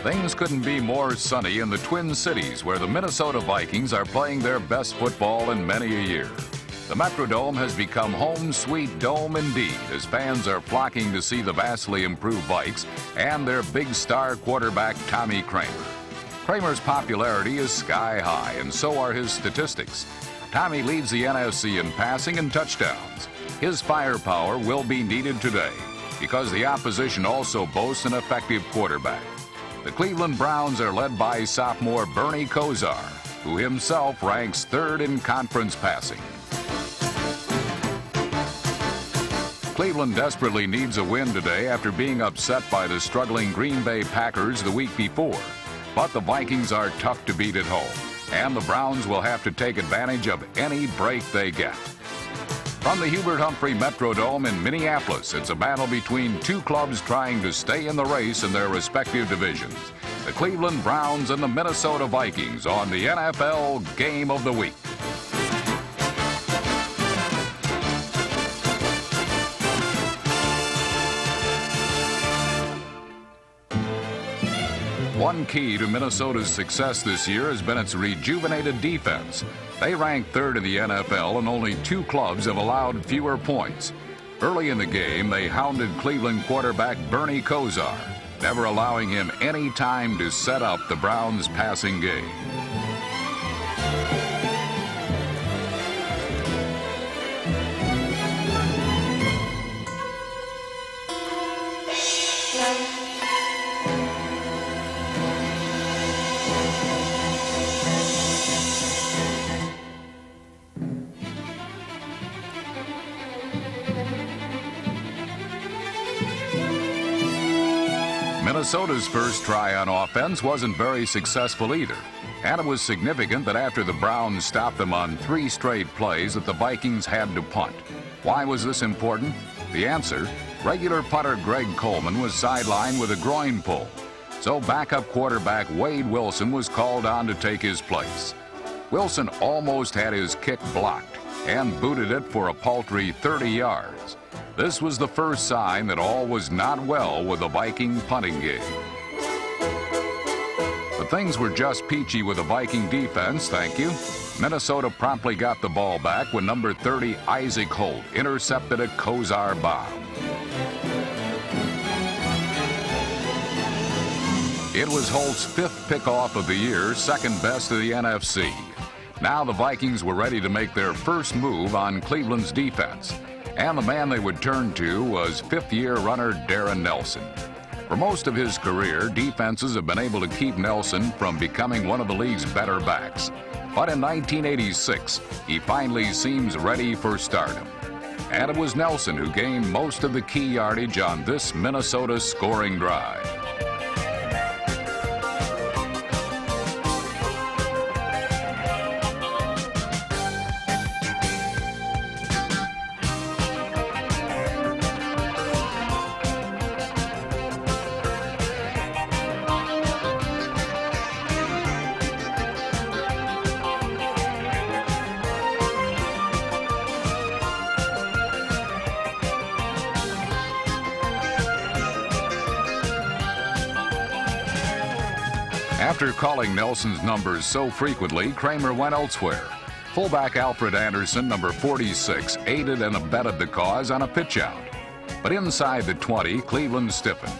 Things couldn't be more sunny in the Twin Cities, where the Minnesota Vikings are playing their best football in many a year. The Metrodome has become home sweet dome indeed, as fans are flocking to see the vastly improved Vikes and their big star quarterback Tommy Kramer. Kramer's popularity is sky high, and so are his statistics. Tommy leads the NFC in passing and touchdowns. His firepower will be needed today, because the opposition also boasts an effective quarterback. The Cleveland Browns are led by sophomore Bernie Kosar, who himself ranks third in conference passing. Cleveland desperately needs a win today after being upset by the struggling Green Bay Packers the week before. But the Vikings are tough to beat at home, and the Browns will have to take advantage of any break they get. From the Hubert Humphrey Metrodome in Minneapolis, it's a battle between two clubs trying to stay in the race in their respective divisions. The Cleveland Browns and the Minnesota Vikings on the NFL Game of the Week. One key to Minnesota's success this year has been its rejuvenated defense. They rank third in the NFL, and only two clubs have allowed fewer points. Early in the game, they hounded Cleveland quarterback Bernie Kosar, never allowing him any time to set up the Browns' passing game. Minnesota's first try on offense wasn't very successful either, and it was significant that after the Browns stopped them on 3 straight plays that the Vikings had to punt. Why was this important? The answer: regular punter Greg Coleman was sidelined with a groin pull, so backup quarterback Wade Wilson was called on to take his place. Wilson almost had his kick blocked and booted it for a paltry 30 yards. This was the first sign that all was not well with the Viking punting game. But things were just peachy with the Viking defense, thank you. Minnesota promptly got the ball back when number 30 Isaac Holt intercepted a Kosar bomb. It was Holt's 5th pickoff of the year, second best of the NFC. Now the Vikings were ready to make their first move on Cleveland's defense. And the man they would turn to was 5th-year runner Darren Nelson. For most of his career, defenses have been able to keep Nelson from becoming one of the league's better backs. But in 1986, he finally seems ready for stardom. And it was Nelson who gained most of the key yardage on this Minnesota scoring drive. After calling Nelson's numbers so frequently, Kramer went elsewhere. Fullback Alfred Anderson, number 46, aided and abetted the cause on a pitch-out. But inside the 20, Cleveland stiffened.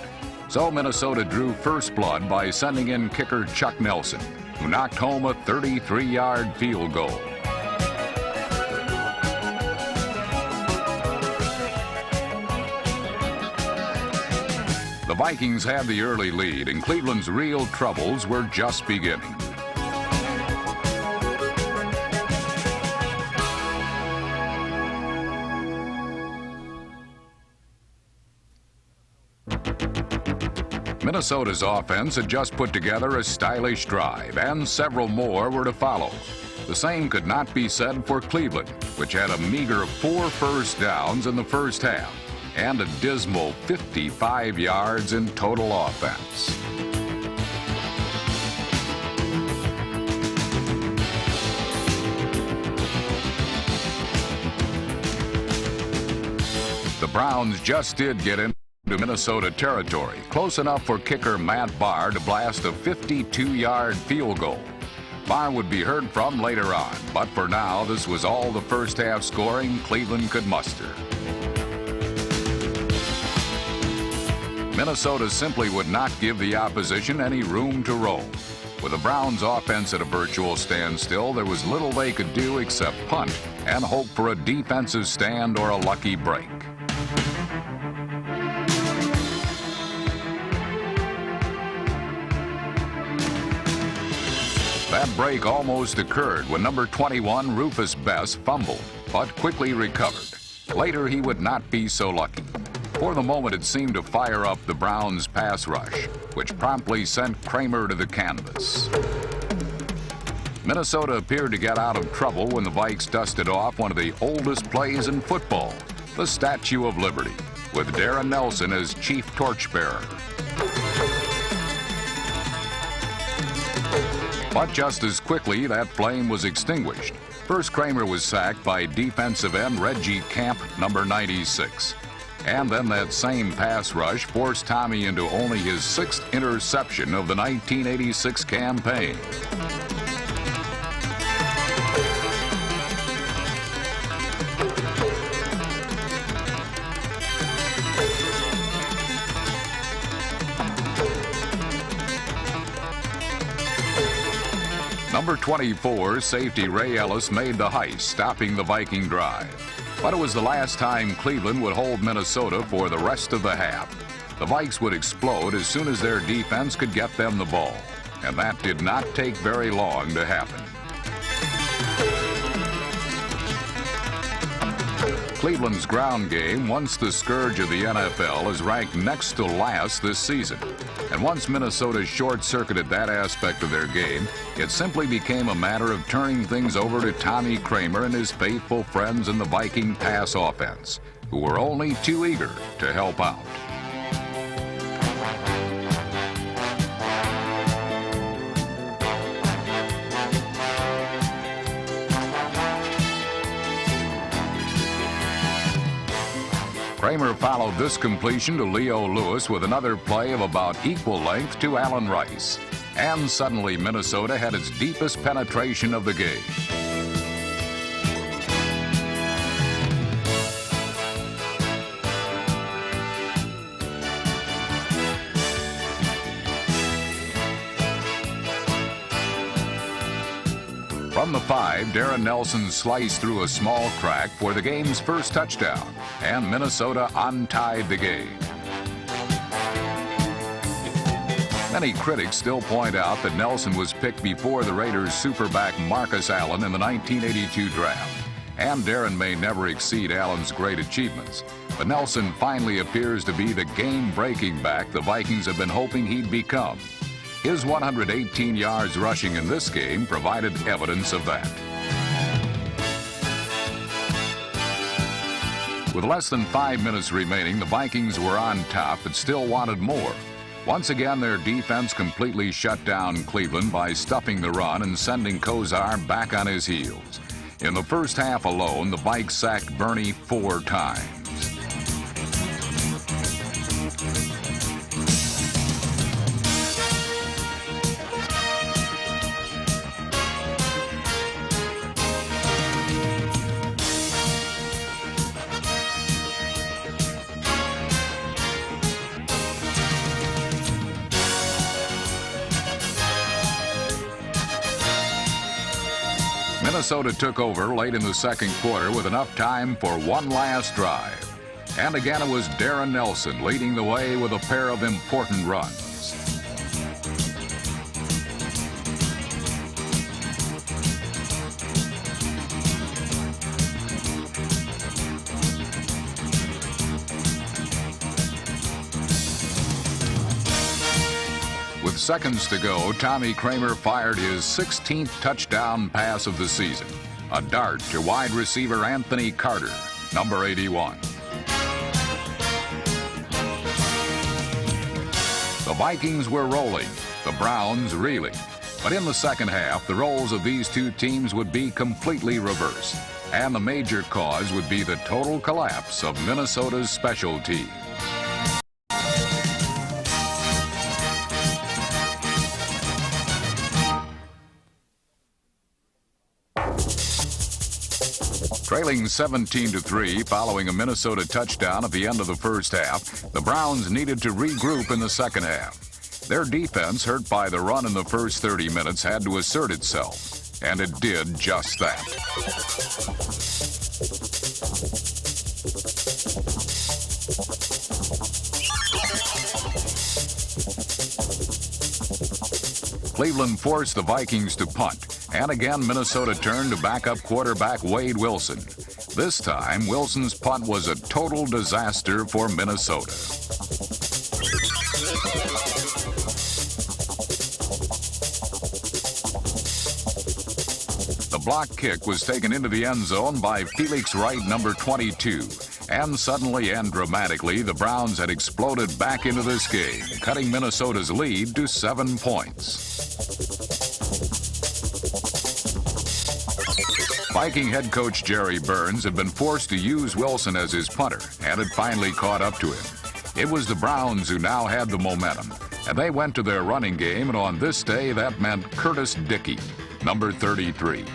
So Minnesota drew first blood by sending in kicker Chuck Nelson, who knocked home a 33-yard field goal. The Vikings had the early lead, and Cleveland's real troubles were just beginning. Minnesota's offense had just put together a stylish drive, and several more were to follow. The same could not be said for Cleveland, which had a meager 4 first downs in the first half and a dismal 55 yards in total offense. The Browns just did get into into Minnesota territory, close enough for kicker Matt Barr to blast a 52-yard field goal. Barr would be heard from later on, but for now, this was all the first half scoring Cleveland could muster. Minnesota simply would not give the opposition any room to roam. With the Browns' offense at a virtual standstill, there was little they could do except punt and hope for a defensive stand or a lucky break. That break almost occurred when number 21, Rufus Bess, fumbled, but quickly recovered. Later, he would not be so lucky. For the moment, it seemed to fire up the Browns' pass rush, which promptly sent Kramer to the canvas. Minnesota appeared to get out of trouble when the Vikes dusted off one of the oldest plays in football, the Statue of Liberty, with Darren Nelson as chief torchbearer. But just as quickly, that flame was extinguished. First, Kramer was sacked by defensive end Reggie Camp, number 96. And then that same pass rush forced Tommy into only his 6th interception of the 1986 campaign. Number 24, safety Ray Ellis made the heist, stopping the Viking drive. But it was the last time Cleveland would hold Minnesota for the rest of the half. The Vikes would explode as soon as their defense could get them the ball. And that did not take very long to happen. Cleveland's ground game, once the scourge of the NFL, is ranked next to last this season. And once Minnesota short-circuited that aspect of their game, it simply became a matter of turning things over to Tommy Kramer and his faithful friends in the Viking pass offense, who were only too eager to help out. Kramer followed this completion to Leo Lewis with another play of about equal length to Allen Rice. And suddenly Minnesota had its deepest penetration of the game. From the 5, Darren Nelson sliced through a small crack for the game's first touchdown, and Minnesota untied the game. Many critics still point out that Nelson was picked before the Raiders' superback Marcus Allen in the 1982 draft, and Darren may never exceed Allen's great achievements, but Nelson finally appears to be the game-breaking back the Vikings have been hoping he'd become. His 118 yards rushing in this game provided evidence of that. With less than 5 minutes remaining, the Vikings were on top but still wanted more. Once again, their defense completely shut down Cleveland by stuffing the run and sending Kozar back on his heels. In the first half alone, the Vikes sacked Bernie 4 times. Minnesota took over late in the second quarter with enough time for one last drive. And again, it was Darren Nelson leading the way with a pair of important runs. With seconds to go, Tommy Kramer fired his 16th touchdown pass of the season, a dart to wide receiver Anthony Carter, number 81. The Vikings were rolling, the Browns reeling. But in the second half, the roles of these two teams would be completely reversed, and the major cause would be the total collapse of Minnesota's special teams. Trailing 17-3 following a Minnesota touchdown at the end of the first half, the Browns needed to regroup in the second half. Their defense, hurt by the run in the first 30 minutes, had to assert itself, and it did just that. Cleveland forced the Vikings to punt, and again Minnesota turned to backup quarterback Wade Wilson. This time, Wilson's punt was a total disaster for Minnesota. The block kick was taken into the end zone by Felix Wright, number 22. And suddenly and dramatically, the Browns had exploded back into this game, cutting Minnesota's lead to 7 points. Viking head coach Jerry Burns had been forced to use Wilson as his punter, and had finally caught up to him. It was the Browns who now had the momentum, and they went to their running game, and on this day, that meant Curtis Dickey, number 33.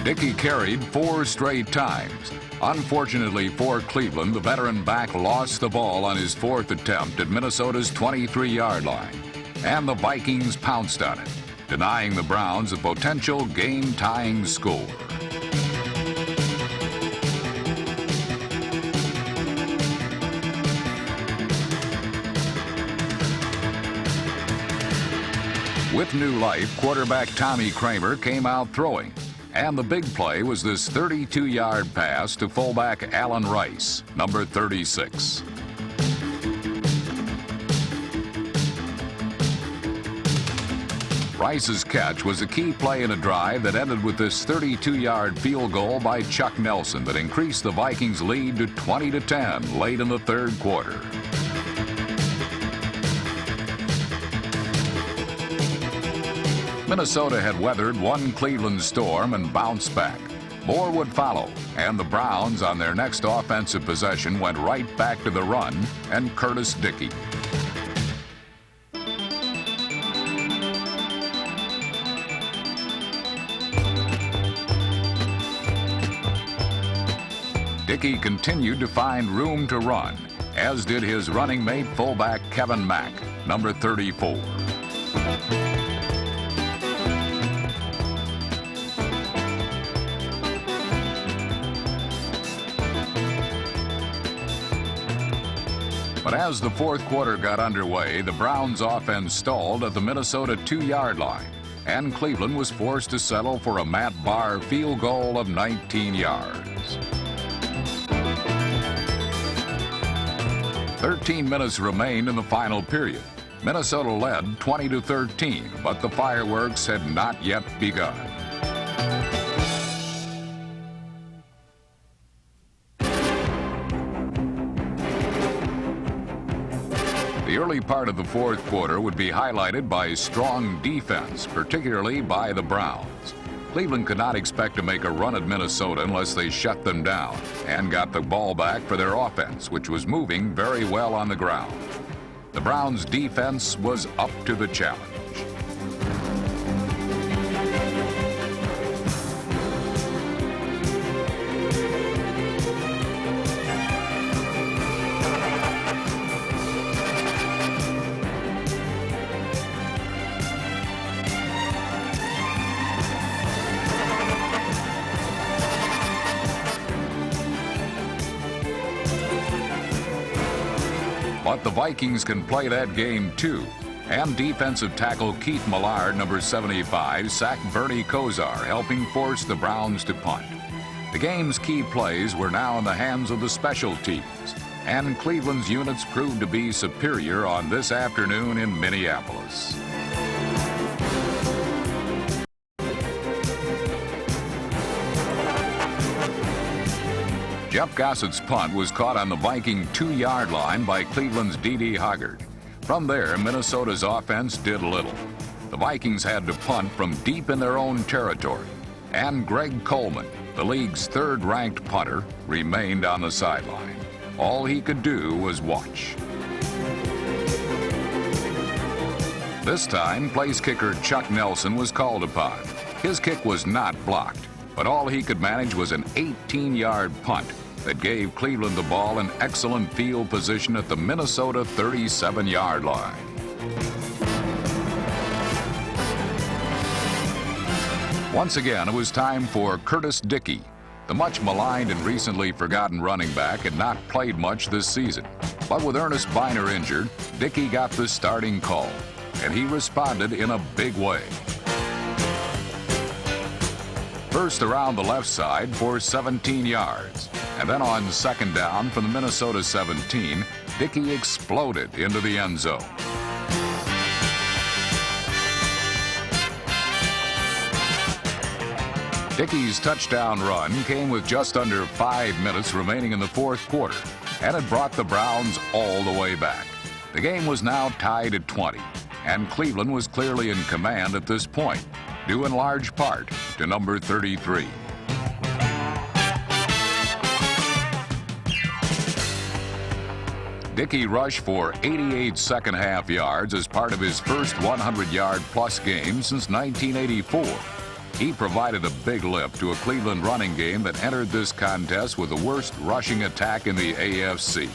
Dickey carried 4 straight times. Unfortunately for Cleveland, the veteran back lost the ball on his 4th attempt at Minnesota's 23-yard line, and the Vikings pounced on it, denying the Browns a potential game-tying score. With new life, quarterback Tommy Kramer came out throwing. And the big play was this 32-yard pass to fullback Allen Rice, number 36. Rice's catch was a key play in a drive that ended with this 32-yard field goal by Chuck Nelson that increased the Vikings' lead to 20-10 late in the third quarter. Minnesota had weathered one Cleveland storm and bounced back. More would follow, and the Browns on their next offensive possession went right back to the run and Curtis Dickey. Dickey continued to find room to run, as did his running mate fullback Kevin Mack, number 34. But as the fourth quarter got underway, the Browns' offense stalled at the Minnesota 2-yard line, and Cleveland was forced to settle for a Matt Barr field goal of 19 yards. 13 minutes remained in the final period. Minnesota led 20-13, but the fireworks had not yet begun. The early part of the fourth quarter would be highlighted by strong defense, particularly by the Browns. Cleveland could not expect to make a run at Minnesota unless they shut them down and got the ball back for their offense, which was moving very well on the ground. The Browns' defense was up to the challenge. But the Vikings can play that game too. And defensive tackle Keith Millard, number 75, sacked Bernie Kosar, helping force the Browns to punt. The game's key plays were now in the hands of the special teams, and Cleveland's units proved to be superior on this afternoon in Minneapolis. Jeff Gossett's punt was caught on the Viking 2-yard line by Cleveland's D.D. Hoggard. From there, Minnesota's offense did little. The Vikings had to punt from deep in their own territory, and Greg Coleman, the league's third-ranked punter, remained on the sideline. All he could do was watch. This time, place kicker Chuck Nelson was called upon. His kick was not blocked, but all he could manage was an 18-yard punt that gave Cleveland the ball in excellent field position at the Minnesota 37-yard line. Once again, it was time for Curtis Dickey. The much maligned and recently forgotten running back had not played much this season. But with Ernest Biner injured, Dickey got the starting call, and he responded in a big way. First around the left side for 17 yards. And then on second down from the Minnesota 17, Dickey exploded into the end zone. Dickey's touchdown run came with just under 5 minutes remaining in the fourth quarter, and it brought the Browns all the way back. The game was now tied at 20, and Cleveland was clearly in command at this point, due in large part to number 33. Dickey rushed for 88 second-half yards as part of his first 100-yard-plus game since 1984. He provided a big lift to a Cleveland running game that entered this contest with the worst rushing attack in the AFC.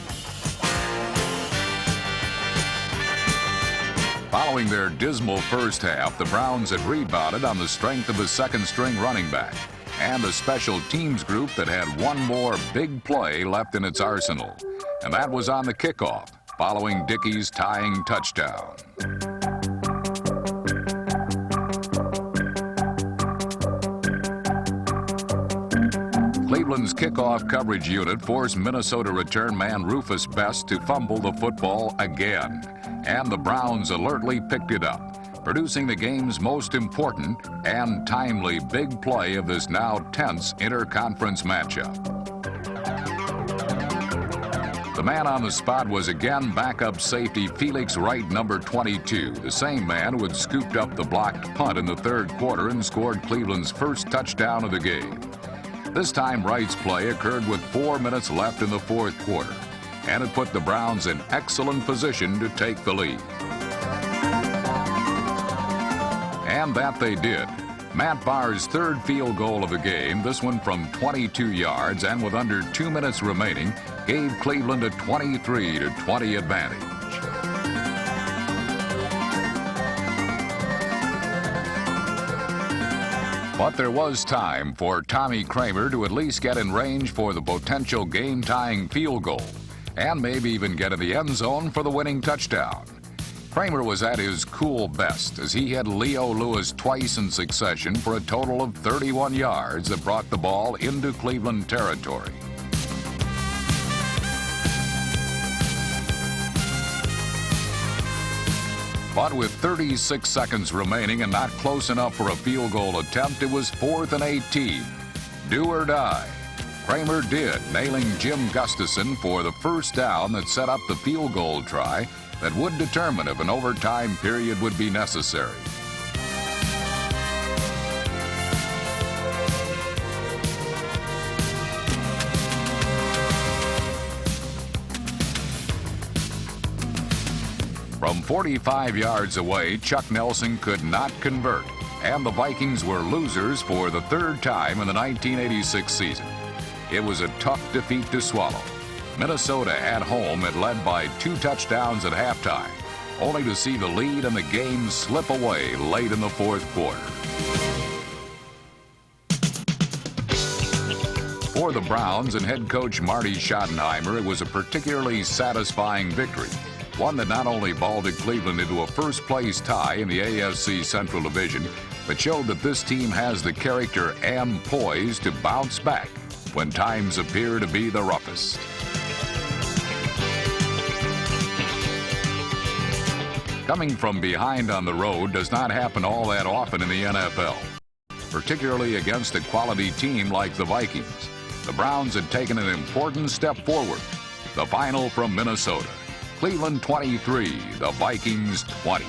Following their dismal first half, the Browns had rebounded on the strength of a second-string running back and a special teams group that had one more big play left in its arsenal. And that was on the kickoff, following Dickey's tying touchdown. Cleveland's kickoff coverage unit forced Minnesota return man Rufus Best to fumble the football again, and the Browns alertly picked it up, producing the game's most important and timely big play of this now tense interconference matchup. The man on the spot was again backup safety Felix Wright, number 22, the same man who had scooped up the blocked punt in the third quarter and scored Cleveland's first touchdown of the game. This time, Wright's play occurred with 4 minutes left in the fourth quarter, and it put the Browns in excellent position to take the lead. And that they did. Matt Barr's third field goal of the game, this one from 22 yards and with under 2 minutes remaining, gave Cleveland a 23-20 advantage. But there was time for Tommy Kramer to at least get in range for the potential game-tying field goal, and maybe even get in the end zone for the winning touchdown. Kramer was at his cool best as he hit Leo Lewis twice in succession for a total of 31 yards that brought the ball into Cleveland territory. But with 36 seconds remaining and not close enough for a field goal attempt, it was 4th and 18. Do or die. Kramer did, nailing Jim Gustafson for the first down that set up the field goal try that would determine if an overtime period would be necessary. From 45 yards away, Chuck Nelson could not convert, and the Vikings were losers for the third time in the 1986 season. It was a tough defeat to swallow. Minnesota at home had led by 2 touchdowns at halftime, only to see the lead and the game slip away late in the fourth quarter. For the Browns and head coach Marty Schottenheimer, it was a particularly satisfying victory, one that not only vaulted Cleveland into a first-place tie in the AFC Central Division, but showed that this team has the character and poise to bounce back when times appear to be the roughest. Coming from behind on the road does not happen all that often in the NFL, particularly against a quality team like the Vikings. The Browns had taken an important step forward. The final from Minnesota. Cleveland 23, the Vikings 20.